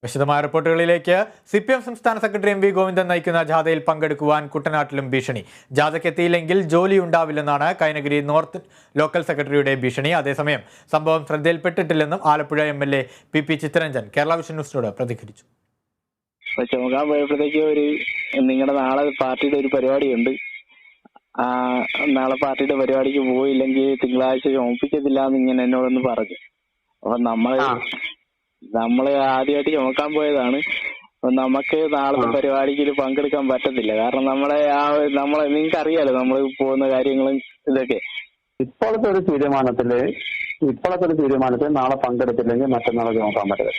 വിശദമായ റിപ്പോർട്ടുകളിലേക്ക്. CPM സംസ്ഥാന secretary MV Govindan നയിക്കുന്ന ജാഥയിൽ പങ്കെടുക്കുവാൻ കുട്ടനാട്ടിലും ഭീഷണി. ജാഥയ്ക്ക് എത്തിയില്ലെങ്കിൽ ജോലി ഉണ്ടാവില്ലെന്നാണ് കൈനഗിരി നോർത്ത് ലോക്കൽ സെക്രട്ടറിയുടെ ഭീഷണി. അതേസമയം സംഭവം ശ്രദ്ധയിൽപ്പെട്ടിട്ടില്ലെന്നും Alappuzha MLA PP Chitharanjan Kerala vision ന്യൂസിനോട് പ്രതികരിച്ചു. ചുമക്കാൻ പോയപ്പോഴത്തേക്ക് നിങ്ങളുടെ നാളെ പാർട്ടിയുടെ ഒരു പരിപാടിയുണ്ട്, നാളെ പാർട്ടിയുടെ പരിപാടിക്ക് പോയില്ലെങ്കിൽ തിങ്കളാഴ്ച ചുമപ്പിക്കത്തില്ല എന്ന് ഇങ്ങനെ എന്നോടൊന്ന് പറഞ്ഞു. അപ്പൊ നമ്മള് ആദ്യമായിട്ട് ചുമക്കാൻ പോയതാണ്. നമുക്ക് നാളത്തെ പരിപാടിക്ക് പങ്കെടുക്കാൻ പറ്റത്തില്ല. കാരണം നമ്മളെ നിങ്ങൾക്ക് അറിയാലോ നമ്മൾ പോകുന്ന കാര്യങ്ങളും ഇതൊക്കെ. ഇപ്പോഴത്തെ ഒരു തീരുമാനത്തിൽ നാളെ പങ്കെടുത്തില്ലെങ്കിൽ മറ്റന്നാളെ ചുമക്കാൻ പറ്റില്ല.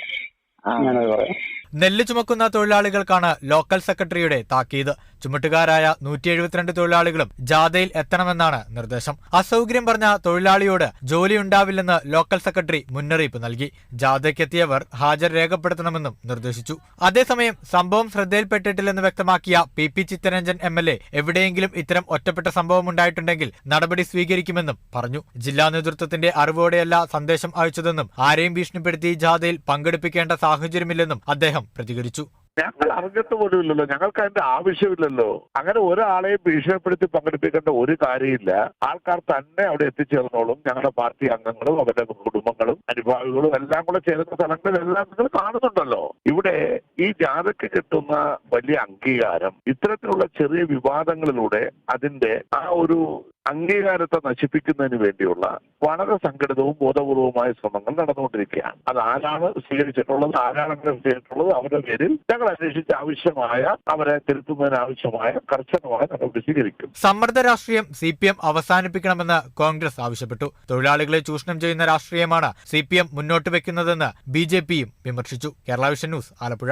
അങ്ങനെ പറയാം. നെല്ല് ചുമക്കുന്ന തൊഴിലാളികൾക്കാണ് ലോക്കൽ സെക്രട്ടറിയുടെ താക്കീത്. ചുമട്ടുകാരായ 172 തൊഴിലാളികളും ജാഥയിൽ എത്തണമെന്നാണ് നിർദ്ദേശം. അസൗകര്യം പറഞ്ഞ തൊഴിലാളിയോട് ജോലി ഉണ്ടാവില്ലെന്ന് ലോക്കൽ സെക്രട്ടറി മുന്നറിയിപ്പ് നൽകി. ജാഥയ്ക്കെത്തിയവർ ഹാജർ രേഖപ്പെടുത്തണമെന്നും നിർദ്ദേശിച്ചു. അതേസമയം സംഭവം ശ്രദ്ധയിൽപ്പെട്ടിട്ടില്ലെന്ന് വ്യക്തമാക്കിയ PP ചിത്തരഞ്ജൻ MLA എവിടെയെങ്കിലും ഇത്തരം ഒറ്റപ്പെട്ട സംഭവം ഉണ്ടായിട്ടുണ്ടെങ്കിൽ നടപടി സ്വീകരിക്കുമെന്നും പറഞ്ഞു. ജില്ലാ നേതൃത്വത്തിന്റെ അറിവോടെയല്ല സന്ദേശം അയച്ചതെന്നും ആരെയും ഭീഷണിപ്പെടുത്തി ജാഥയിൽ പങ്കെടുപ്പിക്കേണ്ട സാഹചര്യമില്ലെന്നും അദ്ദേഹം പ്രതികരിച്ചു. ഞങ്ങൾ അറിഞ്ഞിട്ട് പോലും ഇല്ലല്ലോ, ഞങ്ങൾക്ക് അതിന്റെ ആവശ്യമില്ലല്ലോ. അങ്ങനെ ഒരാളെയും ഭീഷണിപ്പെടുത്തി പങ്കെടുപ്പിക്കേണ്ട ഒരു കാര്യമില്ല. ആൾക്കാർ തന്നെ അവിടെ എത്തിച്ചേർന്നോളും. ഞങ്ങളുടെ പാർട്ടി അംഗങ്ങളും അവരുടെ കുടുംബങ്ങളും അനുഭാവികളും എല്ലാം കൂടെ ചേരുന്ന സ്ഥലങ്ങളിലെല്ലാം നിങ്ങൾ കാണുന്നുണ്ടല്ലോ. ഇവിടെ ഈ ജാഥയ്ക്ക് കിട്ടുന്ന വലിയ അംഗീകാരം ഇത്തരത്തിലുള്ള ചെറിയ വിവാദങ്ങളിലൂടെ അതിന്റെ ആ ഒരു അംഗീകാരത്തെ നശിപ്പിക്കുന്നതിന് വേണ്ടിയുള്ള വളരെ സംഘടിതവും ബോധപൂർവമായ ശ്രമങ്ങൾ നടന്നുകൊണ്ടിരിക്കുകയാണ്. അത് ആരാണ് സ്വീകരിച്ചിട്ടുള്ളത്, ആരാണ് ചെയ്തിട്ടുള്ളത്, അവരുടെ പേരിൽ ഞങ്ങൾ അന്വേഷിച്ച് ആവശ്യമായ അവരെ തിരുത്തുന്നതിനാവശ്യമായ കർശനമായ നടപടി സ്വീകരിക്കും. സമ്മർദ്ദ രാഷ്ട്രീയം CPM അവസാനിപ്പിക്കണമെന്ന് കോൺഗ്രസ് ആവശ്യപ്പെട്ടു. തൊഴിലാളികളെ ചൂഷണം ചെയ്യുന്ന രാഷ്ട്രീയമാണ് CPM മുന്നോട്ട് വെക്കുന്നതെന്ന് BJPയും വിമർശിച്ചു. Kerala vision news, Alappuzha.